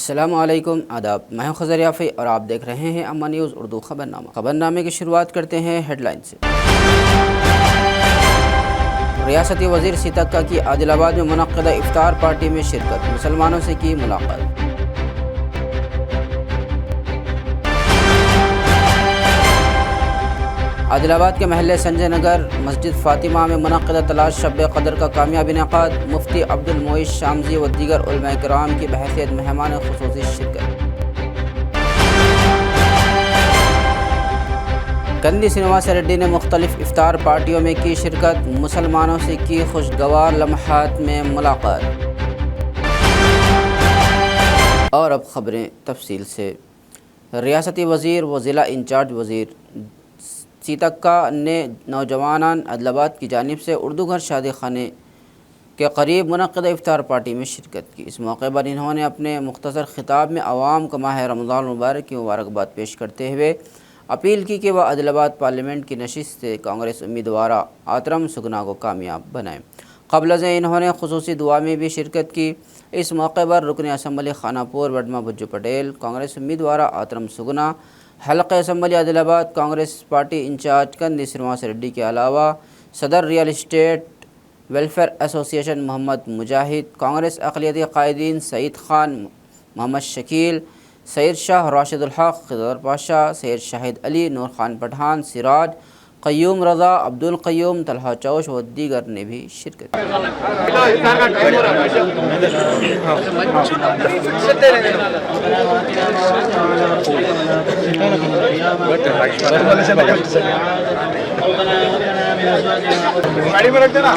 السلام علیکم، آداب۔ میں ہوں خضر یافی اور آپ دیکھ رہے ہیں اما نیوز اردو خبرنامے کی شروعات کرتے ہیں ہیڈ لائن سے۔ ریاستی وزیر سیتکا کی عادل آباد میں منعقدہ افطار پارٹی میں شرکت، مسلمانوں سے کی ملاقات۔ عادل آباد کے محلے سنجے نگر مسجد فاطمہ میں منعقدہ تلاش شب قدر کا کامیاب انعقاد، مفتی عبد المعید شامزی و دیگر علماء کرام کی بحیثیت مہمان خصوصی شرکت۔ کندی سینیواس ریڈی نے مختلف افطار پارٹیوں میں کی شرکت، مسلمانوں سے کی خوشگوار لمحات میں ملاقات۔ اور اب خبریں تفصیل سے۔ ریاستی وزیر و ضلع انچارج وزیر سیتکا نے نوجوانان عادل آباد کی جانب سے اردو گھر شادی خانے کے قریب منعقدہ افطار پارٹی میں شرکت کی۔ اس موقع پر انہوں نے اپنے مختصر خطاب میں عوام کو ماہ رمضان المبارک کی مبارکباد پیش کرتے ہوئے اپیل کی کہ وہ عادل آباد پارلیمنٹ کی نشست سے کانگریس امیدوار آترم سگنا کو کامیاب بنائیں۔ قبل ازیں انہوں نے خصوصی دعا میں بھی شرکت کی۔ اس موقع پر رکن اسمبلی خانہ پور وڈما بھجو پٹیل، کانگریس امیدوار آترم سگنا، حلقہ اسمبلی عادل آباد کانگریس پارٹی انچارج کندی سینیواس ریڈی کے علاوہ صدر ریئل اسٹیٹ ویلفیئر ایسوسی ایشن محمد مجاہد، کانگریس اقلیتی قائدین سعید خان، محمد شکیل، سید شاہ راشد الحق، خضر پاشا، سید شاہد علی، نور خان پٹھان، سراج، قیوم رضا، عبد القیوم، طلحہ چوش و دیگر نے بھی شرکت کی۔ گاڑی میں رکھ دینا۔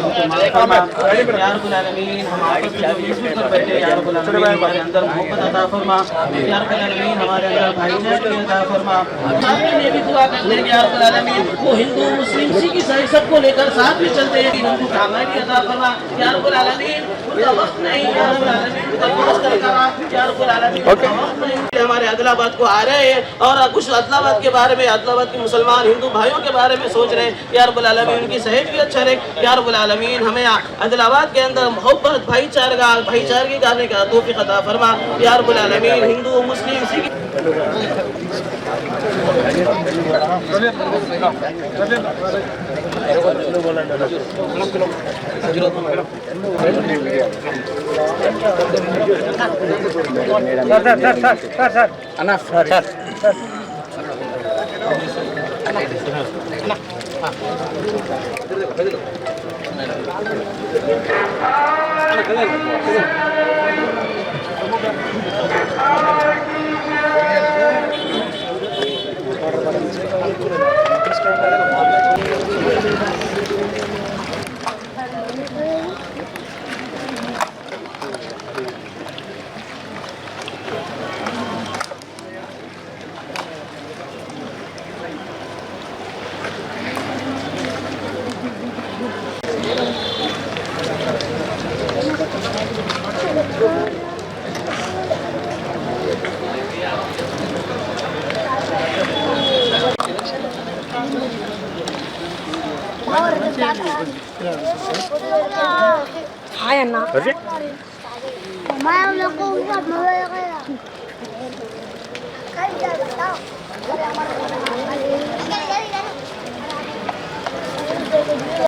وہ ہندو مسلم سکھ عیسائی سب کو لے کر ساتھ میں چلتے ہیں، ہم کو کامیابی عطا فرما یا رب العالمین۔ ان کا وقت نہیں یا رب العالمین، ان کا درست کرنا یا رب العالمین، ان کا وقت نہیں۔ ہمارے عادل آباد کو آ رہے ہیں اور کچھ عادل آباد کے بارے میں، عادل آباد کے مسلمان ہندو بھائیوں کے بارے میں سوچ رہے ہیں، یا رب العالمین ان کی صحت بھی اچھا رہے۔ یا رب العالمین ہمیں عادل آباد کے اندر محبت بھائی چارگی کرنے کا توفیق عطا فرما یا رب العالمین۔ ہندو مسلم سکھ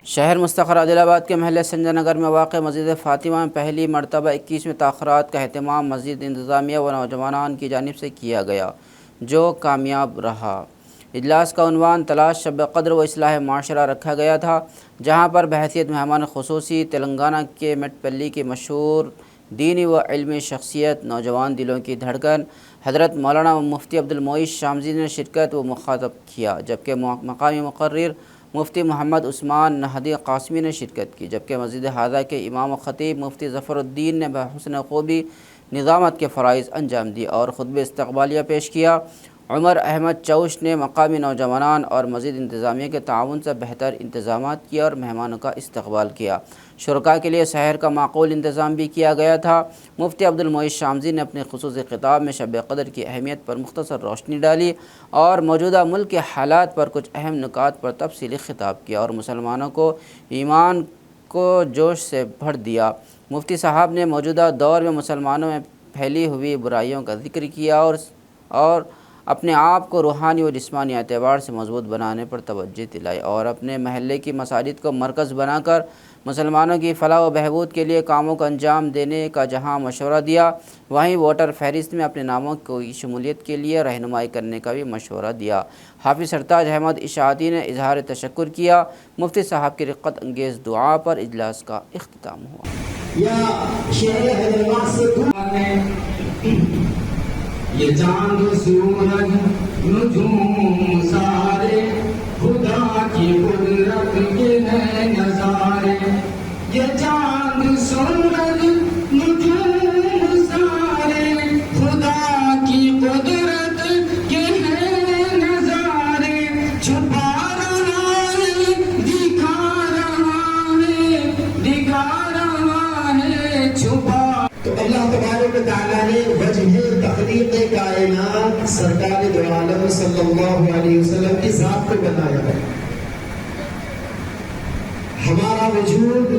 شہر مستقر عادل آباد کے محلے سنجے نگر میں واقع مسجد فاطمہ میں پہلی مرتبہ 21ویں تاخیرات کا اہتمام مسجد انتظامیہ و نوجوانان کی جانب سے کیا گیا، جو کامیاب رہا۔ اجلاس کا عنوان تلاش شب قدر و اصلاح معاشرہ رکھا گیا تھا، جہاں پر بحیثیت مہمان خصوصی تلنگانہ کے میٹپلی کی مشہور دینی و علمی شخصیت، نوجوان دلوں کی دھڑکن حضرت مولانا مفتی عبد المعید شامزی نے شرکت و مخاطب کیا، جبکہ مقامی مقرر مفتی محمد عثمان نہدی قاسمی نے شرکت کی، جبکہ مسجد ہذا کے امام و خطیب مفتی ظفر الدین نے بحسن خوبی نظامت کے فرائض انجام دی اور خطبہ استقبالیہ پیش کیا۔ عمر احمد چوش نے مقامی نوجوانان اور مسجد انتظامیہ کے تعاون سے بہتر انتظامات کیا اور مہمانوں کا استقبال کیا۔ شرکاء کے لیے سحر کا معقول انتظام بھی کیا گیا تھا۔ مفتی عبد المعید شامزی نے اپنے خصوصی خطاب میں شب قدر کی اہمیت پر مختصر روشنی ڈالی اور موجودہ ملک کے حالات پر کچھ اہم نکات پر تفصیلی خطاب کیا اور مسلمانوں کو ایمان کو جوش سے بھر دیا۔ مفتی صاحب نے موجودہ دور میں مسلمانوں میں پھیلی ہوئی برائیوں کا ذکر کیا اور اپنے آپ کو روحانی و جسمانی اعتبار سے مضبوط بنانے پر توجہ دلائی اور اپنے محلے کی مساجد کو مرکز بنا کر مسلمانوں کی فلاح و بہبود کے لیے کاموں کو انجام دینے کا جہاں مشورہ دیا، وہیں ووٹر فہرست میں اپنے ناموں کی شمولیت کے لیے رہنمائی کرنے کا بھی مشورہ دیا۔ حافظ سرتاج احمد اشاعتی نے اظہار تشکر کیا۔ مفتی صاحب کی رقت انگیز دعا پر اجلاس کا اختتام ہوا۔ یہ چاند سورج نجوم سارے خدا کی قدرت کے نئے نظارے، یہ چاند سورج نجوم سارے خدا کی قدرت کے نئے نظارے، چھپا رہا ہے دکھا رہا ہے چھپا۔ تو اللہ تبارک و تعالیٰ نے وجہ تخلیق کائنات سرکار دو عالم صلی اللہ علیہ وسلم کی ذات کو بنایا ہے۔ ہمارا وجود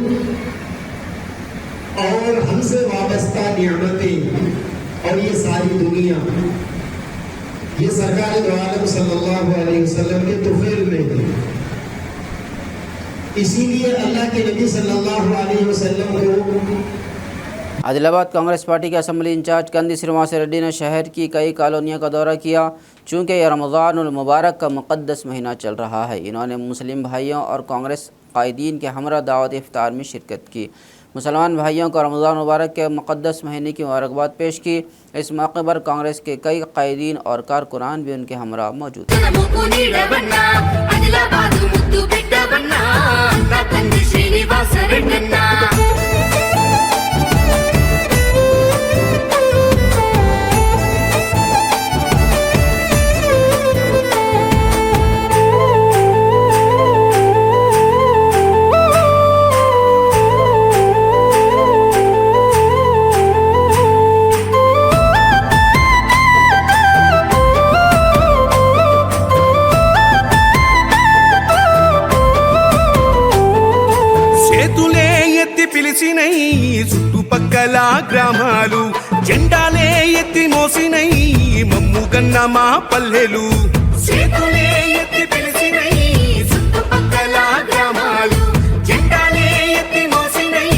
اور ہم سے وابستہ نعمتیں اور یہ ساری دنیا یہ سرکار دو عالم صلی اللہ علیہ وسلم کے طفیل میں ہے۔ اسی لیے اللہ کے نبی صلی اللہ علیہ وسلم کو عادل آباد کانگریس پارٹی کے اسمبلی انچارج کندی سرماس ریڈی نے شہر کی کئی کالونیوں کا دورہ کیا، چونکہ یہ رمضان المبارک کا مقدس مہینہ چل رہا ہے۔ انہوں نے مسلم بھائیوں اور کانگریس قائدین کے ہمراہ دعوت افطار میں شرکت کی، مسلمان بھائیوں کو رمضان مبارک کے مقدس مہینے کی مبارکباد پیش کی۔ اس موقع پر کانگریس کے کئی قائدین اور کارکنان بھی ان کے ہمراہ موجود تھے۔ చుట్టుపక్కల గ్రామాలు జెండాలే ఎత్తి మోసినై మమ్ము గన్న మా పల్లెలు, చేతులే ఎత్తి పిలిచినై చుట్టుపక్కల గ్రామాలు జెండాలే ఎత్తి మోసినై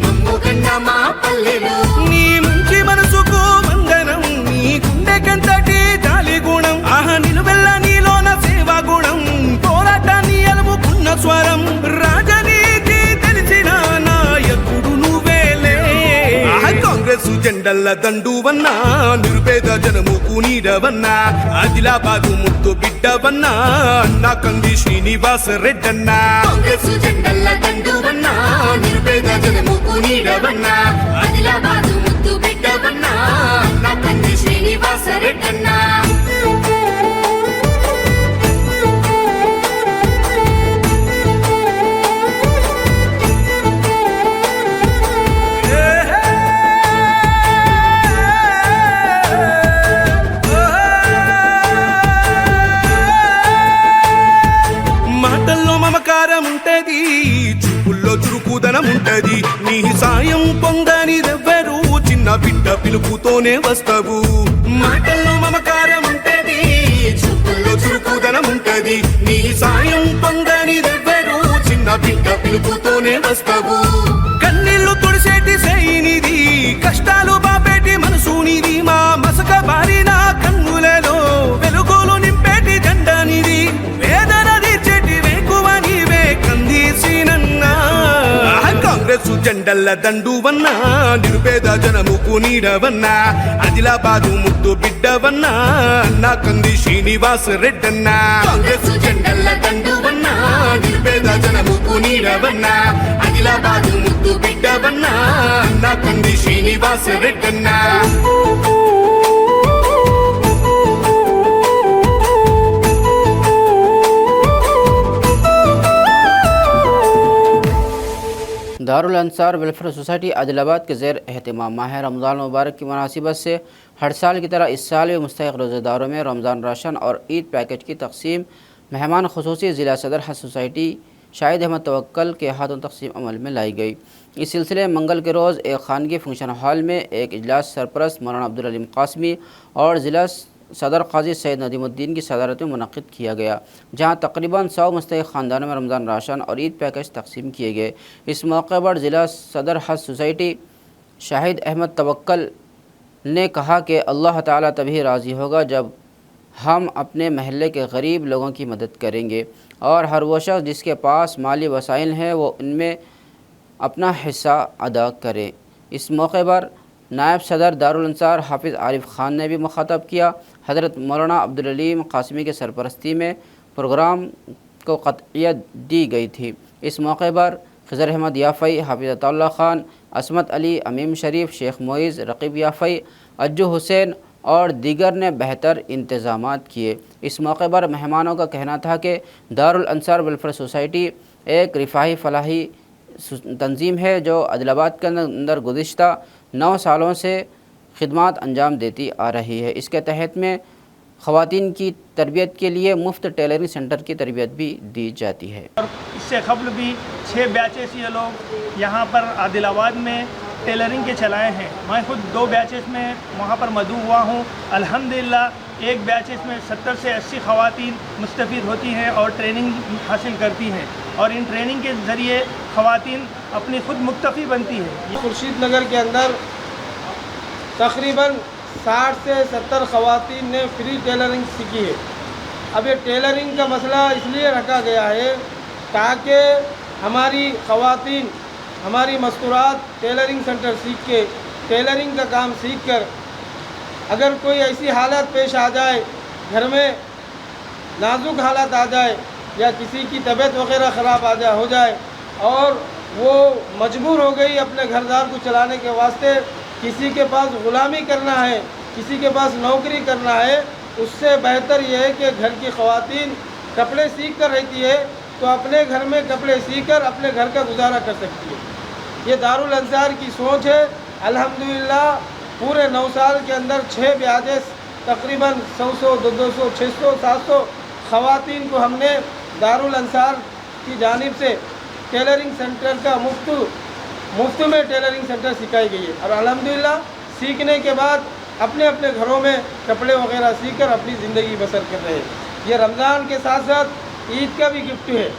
మమ్ము గన్న మా పల్లెలు। నీ మంచి మనసుకు వందనం, నీ గుండెకంతటి జాలి గుణం, ఆహా నిలువెల్ల నీలోన సేవా గుణం, పోరాటాన్ని అలుముకున్న స్వరం, రాజనీతి తెలిసిన నాయకుడు నువ్వేలే। కాంగ్రెస్ జెండల్ల దండువన్నా, నిరుపేద జనముకు నీడవన్నా, ఆదిలాబాదు ముద్దు బిడ్డవన్నా, అన్నా కంది శ్రీనివాస రెడ్డన్నా। కాంగ్రెస్ జెండల్ల దండువన్నా, నిరుపేద జనముకు నీడవన్నా, ఆదిలాబాదు ముద్దు బిడ్డవన్నా, అన్నా కంది శ్రీనివాస రెడ్డన్నా। ఉంటది, చూపుల్లో చురుకుదనం ఉంటది, నీ సాయం పొందనిదెవ్వరు, చిన్న బిడ్డ పిలుపుతోనే వస్తావు। మాటల్లో మమకారం ఉంటది, చూపుల్లో చురుకుదనం ఉంటది, నీ సాయం పొందనిదెవ్వరు, చిన్న బిడ్డ పిలుపుతోనే వస్తావు। కన్నీళ్లు తుడిసేటి సైనిది, కష్టాలు బాపేటి మనసునిది, మా మసక బారిన కన్నులలో వెలుగులు నింపేటి జెండానిది, వేదన తీర్చేటి వేకువ నీవే కందీసినన్నా। కాంగ్రెస్ జెండల్ల దండువన్నా, నిరుపేద జనముకు నీడవన్నా, ఆదిలాబాదు ముద్దు బిడ్డవన్నా, అన్నా కంది శ్రీనివాస రెడ్డన్నా। కాంగ్రెస్ జెండల్ల దండువన్నా, నిరుపేద జనముకు నీడవన్నా, ఆదిలాబాదు ముద్దు బిడ్డవన్నా, అన్నా కంది శ్రీనివాస రెడ్డన్నా। دارال انصار ویلفیئر سوسائٹی عادل آباد کے زیر اہتمام ماہ رمضان مبارک کی مناسبت سے ہر سال کی طرح اس سال بھی مستحق روزہ داروں میں رمضان راشن اور عید پیکج کی تقسیم۔ مہمان خصوصی ضلع صدر سوسائٹی शाहिद अहमद तवक्कल के हाथों तकसीम अमल में लाई गई। इस सिलसिले में मंगल के रोज़ एक खानगी फंक्शन हॉल में एक इजलास सरपरस्त मौलाना अब्दुल अलीम कासमी और ज़िला सदर काजी सैयद नदीमुद्दीन की सदारत में मुनक़िद किया गया, जहाँ तकरीबन 100 मुस्तहिक़ ख़ानदानों में रमज़ान राशन और ईद पैकेज तकसीम किए गए। इस मौके पर ज़िला सदर हज सोसाइटी शाहिद अहमद तवक्कल ने कहा कि अल्लाह ताला तभी राज़ी होगा जब हम अपने महल्ले के गरीब लोगों की मदद करेंगे और हर वो शख्स जिसके पास माली वसाइल हैं वो उनमें अपना हिस्सा अदा करे। इस मौके पर नायब सदर दारुल अंसार हाफिज़ आरिफ खान ने भी मुखातब किया। हज़रत मौलाना अब्दुल अलीम कासमी के सरपरस्ती में प्रोग्राम को क़त्इयत दी गई थी। इस मौके पर खिज़र अहमद याफ़ई, हाफिज़ अताउल्लाह खान, असमत अली, अमीम शरीफ, शेख मोइज़, रकीब याफ़ई, अज्जू हुसैन और दीगर ने बेहतर इंतज़ामात किए। इस मौके पर मेहमानों का कहना था कि दारुल अंसार वेलफेयर सोसाइटी एक रिफ़ाही फलाही तंजीम है जो आदिलाबाद के अंदर गुज़िश्ता 9 सालों से खिदमात अंजाम देती आ रही है। इसके तहत में ख़वातीन की तरबियत के लिए मुफ्त टेलरिंग सेंटर की तरबियत भी दी जाती है। और इससे क़ब्ल भी 6 बैचेस ये लोग यहाँ पर आदिलाबाद में टेलरिंग के चलाए हैं। मैं खुद 2 बैचेस में वहाँ पर मदऊ हुआ हूँ। अल्हम्दुलिल्लाह एक बैचेस में 70 से 80 ख़वातीन मुस्तफ़ीद होती हैं और ट्रेनिंग हासिल करती हैं और इन ट्रेनिंग के ज़रिए ख़वातीन अपनी खुद मुक्तफ़ी बनती है। खुर्शीद नगर के अंदर तकरीबन 60 से 70 ख़वातीन ने फ्री टेलरिंग सीखी है। अब ये टेलरिंग का मसला इसलिए रखा गया है ताकि हमारी ख़वातीन हमारी मस्तूरात टेलरिंग सेंटर सीख के टेलरिंग का काम सीख कर अगर कोई ऐसी हालत पेश आ जाए, घर में नाजुक हालत आ जाए या किसी की तबीयत वगैरह ख़राब हो जाए और वो मजबूर हो गई अपने घरदार को चलाने के वास्ते, किसी के पास ग़ुलामी करना है, किसी के पास नौकरी करना है, उससे बेहतर ये है कि घर की ख़वातीन कपड़े सीख कर रहती है तो अपने घर में कपड़े सीख कर अपने घर का गुजारा कर सकती है। ये दारुल अंसार की सोच है। अल्हम्दुलिल्लाह पूरे 9 साल के अंदर 6 ब्याजेस तकरीबन 100, 200, 600, 700 ख़वातीन को हमने दारुल अंसार की जानिब से टेलरिंग सेंटर का मुफ्त में टेलरिंग सेंटर सिखाई गई है और अल्हम्दुलिल्लाह सीखने के बाद अपने अपने घरों में कपड़े वगैरह सीख कर अपनी ज़िंदगी बसर कर रहे हैं। ये रमज़ान के साथ साथ ईद का भी गिफ्ट है।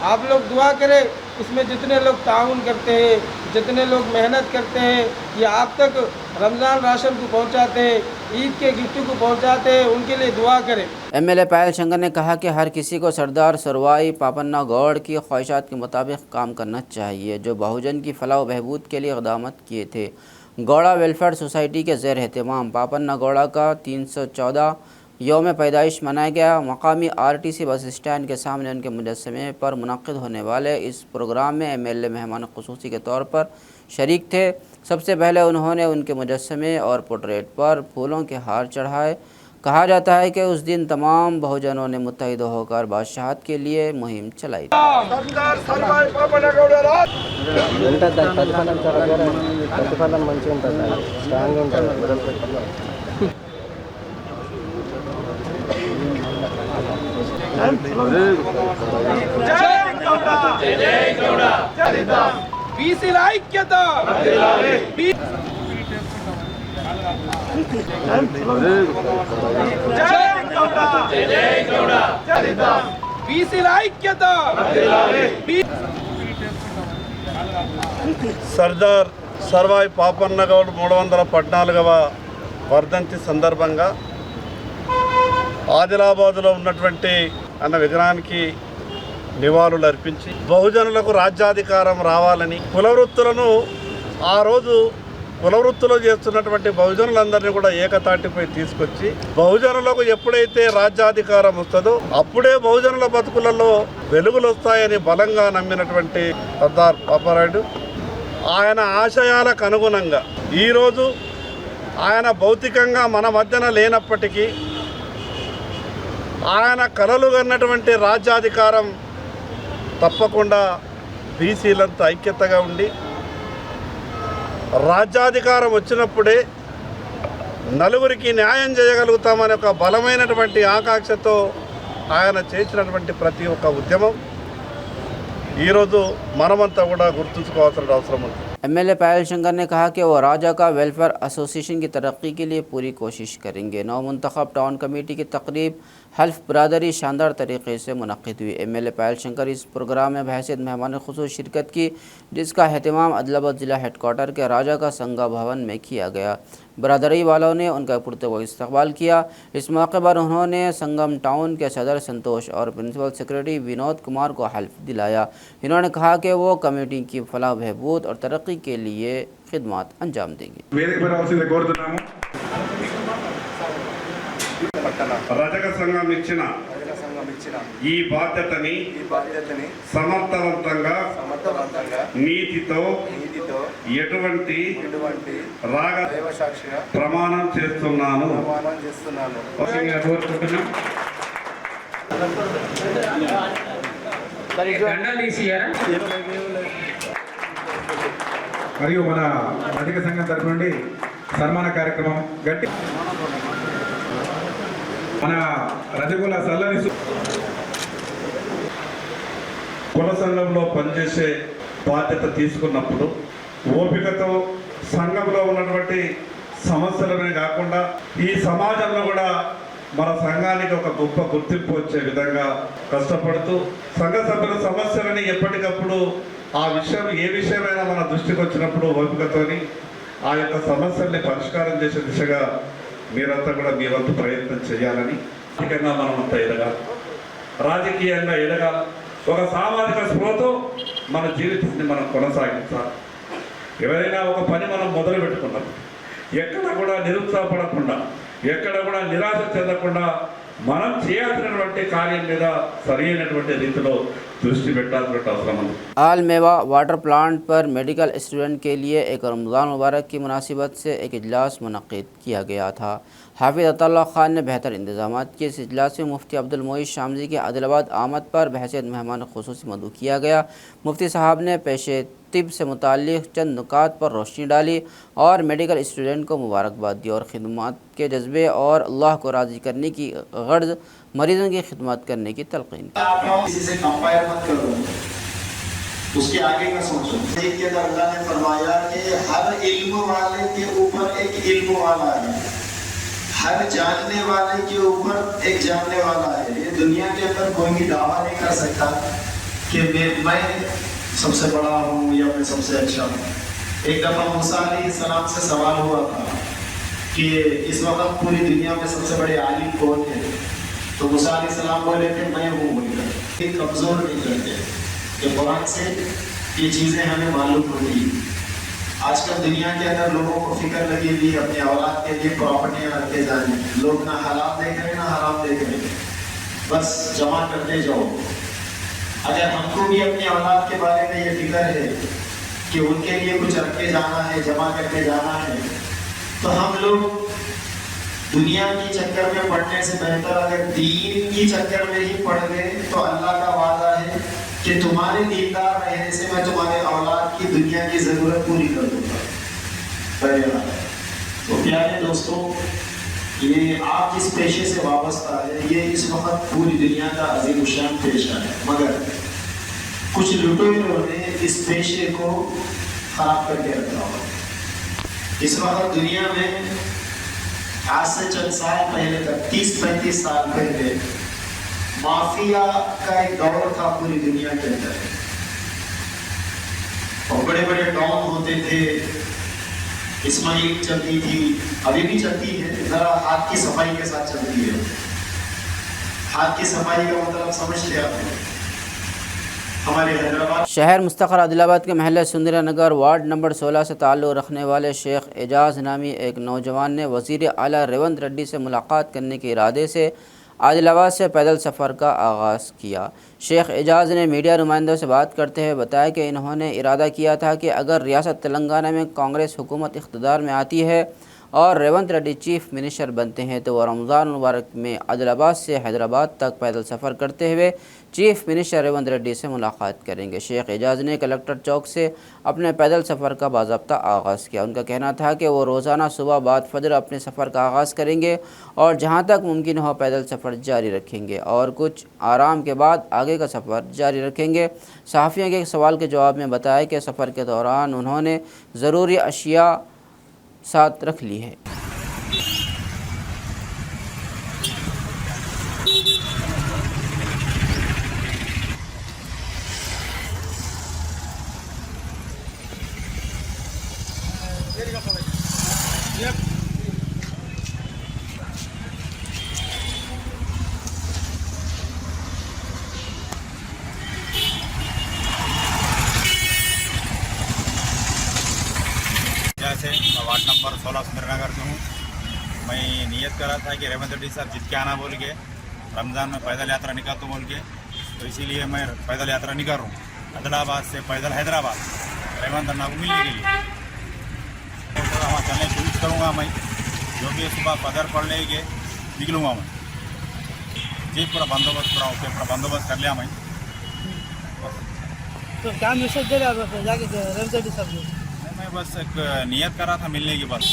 आप लोग दुआ करें, इसमें जितने लोग ताउन करते हैं, जितने लोग मेहनत करते हैं, ये आप तक रमज़ान राशन को पहुंचाते हैं, ईद के गिफ्ट को पहुंचाते हैं, उनके लिए दुआ करें। MLA पायल शंकर ने कहा कि हर किसी को सरदार सरवाई पापन्ना गौड़ की ख्वाहिशात के मुताबिक काम करना चाहिए, जो बहुजन की फलाह व बहबूद के लिए इक़दामात किए थे। गौड़ा वेलफेयर सोसाइटी के ज़ेर एहतमाम पापन्ना गौड़ा का 314 यौम पैदाइश मनाया गया। मकामी RTC बस स्टैंड के सामने उनके मुजस्समे पर मुनक़िद होने वाले इस प्रोग्राम में MLA मेहमान ख़ुसूसी के तौर पर शरीक थे। सबसे पहले उन्होंने उनके मुजस्समे और पोर्ट्रेट पर फूलों के हार चढ़ाए। कहा जाता है कि उस दिन तमाम बहुजनों ने मुत्तहिद होकर बादशाहत के लिए मुहिम चलाई। సర్దార్ సర్వాయి పాపన్న గౌడ్ 314వ వర్ధంతి సందర్భంగా ఆదిలాబాద్లో ఉన్నటువంటి అన్న విగ్రహానికి నివాళులు అర్పించి బహుజనులకు రాజ్యాధికారం రావాలని కులవృత్తులను ఆ రోజు కులవృత్తులు చేస్తున్నటువంటి బహుజనులందరినీ కూడా ఏకతాటిపై తీసుకొచ్చి బహుజనులకు ఎప్పుడైతే రాజ్యాధికారం వస్తుందో అప్పుడే బహుజనుల బతుకులలో వెలుగులు వస్తాయని బలంగా నమ్మినటువంటి సర్దార్ పాపారాయుడు ఆయన ఆశయాలకు అనుగుణంగా ఈరోజు ఆయన భౌతికంగా మన మధ్యన లేనప్పటికీ ఆయన కలలు కన్నటువంటి రాజ్యాధికారం తప్పకుండా బీసీలంతా ఐక్యతగా ఉండి రాజ్యాధికారం వచ్చినప్పుడే నలుగురికి న్యాయం చేయగలుగుతామనే ఒక బలమైనటువంటి ఆకాంక్షతో ఆయన చేసినటువంటి ప్రతి ఒక్క ఉద్యమం ఈరోజు మనమంతా కూడా గుర్తుంచుకోవాల్సిన అవసరం ఉంది. एमएलए पायल शंकर ने कहा कि वो राजा का वेलफेयर एसोसिएशन की तरक्की के लिए पूरी कोशिश करेंगे। नौ मुंतखब टाउन कमेटी की तकरीब हल्फ बरादरी शानदार तरीके से मुनक़्क़िद हुई। एमएलए पायल शंकर इस प्रोग्राम में बहैसियत मेहमान खुसूस शिरकत की, जिसका अहतमाम आदिलाबाद ज़िला हेडक्वार्टर के राजा का संगा भवन में किया गया। बरादरी वालों ने उनका पुरतवा इस्तकबाल किया। इस मौके पर उन्होंने संगम टाउन के सदर संतोष और प्रिंसिपल सेक्रेटरी विनोद कुमार को हल्फ दिलाया। इन्होंने कहा कि वो कमेटी की फलाह बहबूद और तरक्की के लिए खिदमत अंजाम देंगे। రజక సంఘం ఇచ్చిన ఈ బాధ్యతని సమర్థవంతంగా నీతితో ఎటువంటి రాగ ప్రమాణం చేస్తున్నాను. మరియు మన రజక సంఘం తరపు నుండి సన్మాన కార్యక్రమం గట్టి మన రజకుల సల్లని కుల సంఘంలో పనిచేసే బాధ్యత తీసుకున్నప్పుడు ఓపికతో సంఘంలో ఉన్నటువంటి సమస్యలనే కాకుండా ఈ సమాజంలో కూడా మన సంఘానికి ఒక గొప్ప గుర్తింపు వచ్చే విధంగా కష్టపడుతూ సంఘ సభ్యుల సమస్యలని ఎప్పటికప్పుడు ఆ విషయం ఏ విషయమైనా మన దృష్టికి వచ్చినప్పుడు ఓపికతోని ఆ యొక్క సమస్యల్ని పరిష్కారం చేసే దిశగా మీరంతా కూడా మీ వంతు ప్రయత్నం చేయాలని, ఆర్థికంగా మనమంతా ఎదగాలి, రాజకీయంగా ఎదగాలి, ఒక సామాజిక స్పృహతో మన జీవితాన్ని మనం కొనసాగించాలి. ఎవరైనా ఒక పని మనం మొదలు పెట్టుకున్నాం, ఎక్కడ కూడా నిరుత్సాహపడకుండా, ఎక్కడ కూడా నిరాశ చెందకుండా మనం చేయాల్సినటువంటి కార్యం మీద సరైనటువంటి రీతిలో दृष्टि పెట్టాల్సిన అవసరం ఉంది. आल मेवा वाटर प्लांट पर मेडिकल स्टूडेंट के लिए एक रमज़ान मुबारक की मुनासिबत से एक इजलास मुनक़्क़िद किया गया था। हाफिज़ अताउल्लाह खान ने बेहतर इंतजाम के इस इजलास में मुफ्ती अब्दुल मोइज़ शामजी के आदिलाबाद आमद पर बहैसियत मेहमान खुसूसी मदऊ किया गया। मुफ्ती साहब ने पेशे तिब से मुताल्लिक़ चंद नुकात पर रोशनी डाली और मेडिकल स्टूडेंट को मुबारकबाद दी और खिदमत के जज्बे और अल्लाह को राज़ी करने की गर्ज मरीज़ों की खिदमत करने की तलक़ीन की। किसी से कंपेयर मत करो, उसके आगे का सोचो। एक अल्लाह ने फरमाया कि हर इल्म वाले के ऊपर एक इल्म वाला है, हर जानने वाले के ऊपर एक जानने वाला है। ये दुनिया के अंदर कोई भी दावा नहीं कर सकता कि मैं सबसे बड़ा हूँ या मैं सबसे अच्छा हूँ। एक दफ़ा मूसा अलैहिस्सलाम से सवाल हुआ था कि इस वक्त पूरी दुनिया में सबसे बड़े आलिम कौन है, तो मूसा अलैहिस्सलाम बोले थे मैं हूँ बोलकर। कमज़ोर नहीं करते कि कुरान से ये चीज़ें हमें मालूम होती। आजकल दुनिया के अंदर लोगों को फिक्र लगी हुई अपने औलाद के लिए प्रॉपर्टियाँ रखते जाने, लोग ना हलाल देख रहे ना हराम देख रहे, बस जमा करते जाओ। अगर हमको भी अपनी औलाद के बारे में ये फिक्र है कि उनके लिए कुछ रख के जाना है, जमा करके जाना है, तो हम लोग दुनिया की चक्कर में पढ़ने से बेहतर अगर दीन की चक्कर में ही पढ़ गए तो अल्लाह का वादा है कि तुम्हारे दीनदार रहने से मैं तुम्हारे औलाद की दुनिया की ज़रूरत पूरी कर दूँगा। तो प्यारे दोस्तों, ये आप जिस पेशे से वाबस्ता है, ये इस वक्त पूरी दुनिया का अजीम शान पेशा है, मगर कुछ लुटेरों ने इस पेशे को ख़राब करके रखा हुआ। इस वक्त दुनिया में आज से चंद साल पहले तक 30-35 साल पहले माफिया का एक दौर था पूरी दुनिया के अंदर, और बड़े बड़े डॉन होते थे, इस्माइल चलती थी, अभी भी चलती है, जरा हाथ की सफाई के साथ चलती है। हाथ की सफाई का मतलब समझते आप? शहर मुस्तक़र आदिलाबाद के महल्ले सुंदरा नगर वार्ड नंबर 16 से ताल्लुक़ रखने वाले शेख एजाज़ नामी एक नौजवान ने वज़ीर आला रेवंत रेड्डी से मुलाकात करने के इरादे से आदिलाबाद से पैदल सफ़र का आगाज़ किया। शेख एजाज़ ने मीडिया नुमाइंदों से बात करते हुए बताया कि इन्होंने इरादा किया था कि अगर रियासत तेलंगाना में कांग्रेस हुकूमत इक़्तिदार में आती है اور ریونت ریڈی چیف منسٹر بنتے ہیں تو وہ رمضان المبارک میں عادل آباد سے حیدرآباد تک پیدل سفر کرتے ہوئے چیف منسٹر ریونت ریڈی سے ملاقات کریں گے۔ شیخ اعجاز نے کلکٹر چوک سے اپنے پیدل سفر کا باضابطہ آغاز کیا۔ ان کا کہنا تھا کہ وہ روزانہ صبح بعد فجر اپنے سفر کا آغاز کریں گے اور جہاں تک ممکن ہو پیدل سفر جاری رکھیں گے اور کچھ آرام کے بعد آگے کا سفر جاری رکھیں گے۔ صحافیوں کے ایک سوال کے جواب میں بتایا کہ سفر کے دوران انہوں نے ضروری اشیاء ساتھ رکھ لی ہے۔ जैसे मैं वार्ड नंबर 16 सुंदरनगर से हूँ। मैं नियत कर रहा था कि रेवंत रेड्डी साहब जीत के आना बोल के रमज़ान में पैदल यात्रा निकाल बोल के, तो इसीलिए मैं पैदल यात्रा निकाल रहा हूँ आदिलाबाद से पैदल हैदराबाद रेवंत अन्ना को मिलने के लिए। तो वहाँ चलने की कोशिश करूँगा मैं, जो भी सुबह फजर पढ़ लेंगे निकलूँगा मैं। जी पूरा बंदोबस्त पूरा ओके, पूरा बंदोबस्त कर लिया मैं। तो क्या मैसेज दे रहे हैं जाके रेवंत रेड्डी साहब को? मैं बस एक नियत कर रहा था मिलने की, बस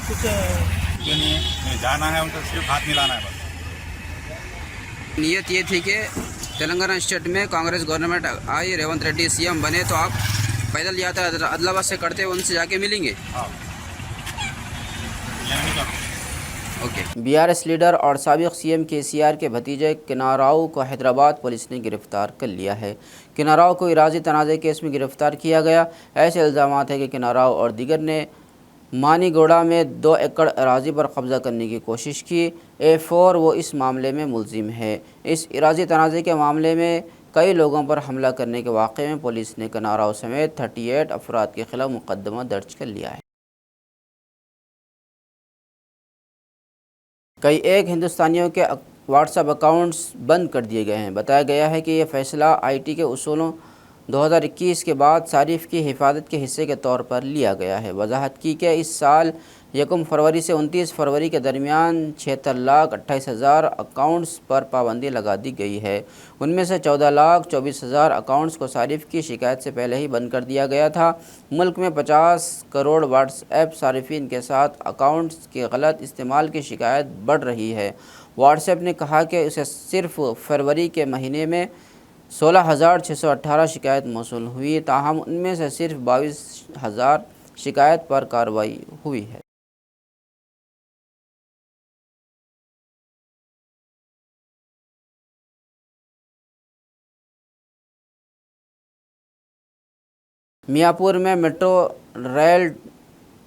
कुछ क्यों नहीं है, जाना है उनको सिर्फ हाथ मिलाना है बस। नियत ये थी कि तेलंगाना स्टेट में कांग्रेस गवर्नमेंट आई, रेवंत रेड्डी सीएम बने तो आप पैदल यात्रा आदिलाबाद से करते हुए उनसे जाके मिलेंगे। हाँ ये नहीं कर ओके। बीआरएस लीडर और साबिक सीएम केसीआर के भतीजे किनाराव को हैदराबाद पुलिस ने गिरफ्तार कर लिया है। किनाराव को इराजी तनाज़े केस में गिरफ्तार किया गया। ऐसे इल्ज़ामात है कि किनाराव और दीगर ने मानीगोड़ा में 2 एकड़ अराजी पर कब्ज़ा करने की कोशिश की। A4 वो इस मामले में मुलजिम है। इस इराजी तनाज़े के मामले में कई लोगों पर हमला करने के वाक़े में पुलिस ने किनाराव समेत 38 अफराद के खिलाफ मुकदमा दर्ज कर लिया है। कई एक हिंदुस्तानियों के व्हाट्सएप अकाउंट्स बंद कर दिए गए हैं। बताया गया है कि यह फ़ैसला आईटी के उसूलों 2021 के बाद सारिफ की हिफाजत के हिस्से के तौर पर लिया गया है। वजाहत की कि इस साल 1 फरवरी से 29 फरवरी के दरमियान 76,28,000 अकाउंट्स पर पाबंदी लगा दी गई है। उनमें से 14,24,000 अकाउंट्स को सारिफ की शिकायत से पहले ही बंद कर दिया गया था। मुल्क में 50 करोड़ व्हाट्सएप सारिफिन के साथ अकाउंट्स के गलत इस्तेमाल की शिकायत बढ़ रही है। व्हाट्सएप ने कहा कि उसे सिर्फ फरवरी के महीने में 16,618 शिकायत मौसूल हुई, ताहम उनमें से सिर्फ 22,000 शिकायत पर कार्रवाई हुई है। मियाँपुर में मेट्रो रेल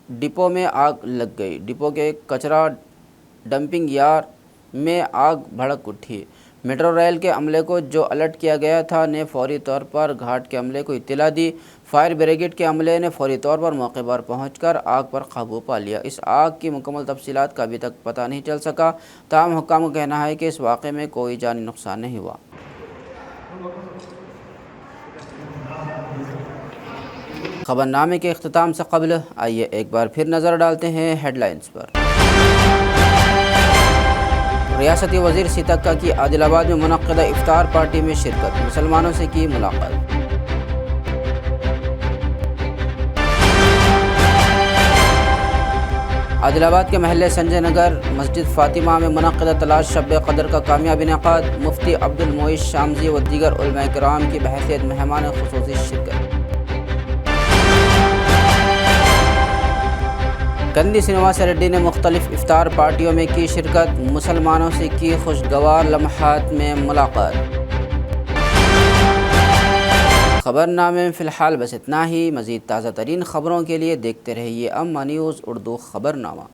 डिपो में आग लग गई। डिपो के कचरा डंपिंग यार्ड में आग भड़क उठी। मेट्रो रेल के अमले को जो अलर्ट किया गया था ने फौरी तौर पर घाट के अमले को इत्तला दी। फायर ब्रिगेड के अमले ने फौरी तौर पर मौके पर पहुंचकर आग पर काबू पा लिया। इस आग की मुकम्मल तफसीलात का अभी तक पता नहीं चल सका। ताहम हुक्काम का कहना है कि इस वाक़े में कोई जानी नुकसान नहीं हुआ। खबरनामे के इख्तिताम से कबल आइए एक बार फिर नज़र डालते हैं हेडलाइंस पर। रियासती वज़ीर सीतक्का की आदिलाबाद में मुनक्किदा इफ्तार पार्टी में शिरकत, मुसलमानों से की मुलाकात। आदिलाबाद के महल्ले संजय नगर मस्जिद फातिमा में मुनक्किदा तलाश शब क़दर का कामयाब इनेक़ाद, मुफ्ती अब्दुल मोइस शामजी व दीगर उलमा किराम की बहैसियत मेहमान ख़ुसूसी शिरकत। कंदी श्रीनिवास रेड्डी ने मुख्तलिफ इफ्तार पार्टियों में की शिरकत, मुसलमानों से की खुशगवार लम्हात में मुलाकात। खबरनामे में फ़िलहाल बस इतना ही। मज़ीद ताज़ा तरीन ख़बरों के लिए देखते रहिए अम्मा न्यूज़ उर्दू खबरनामा।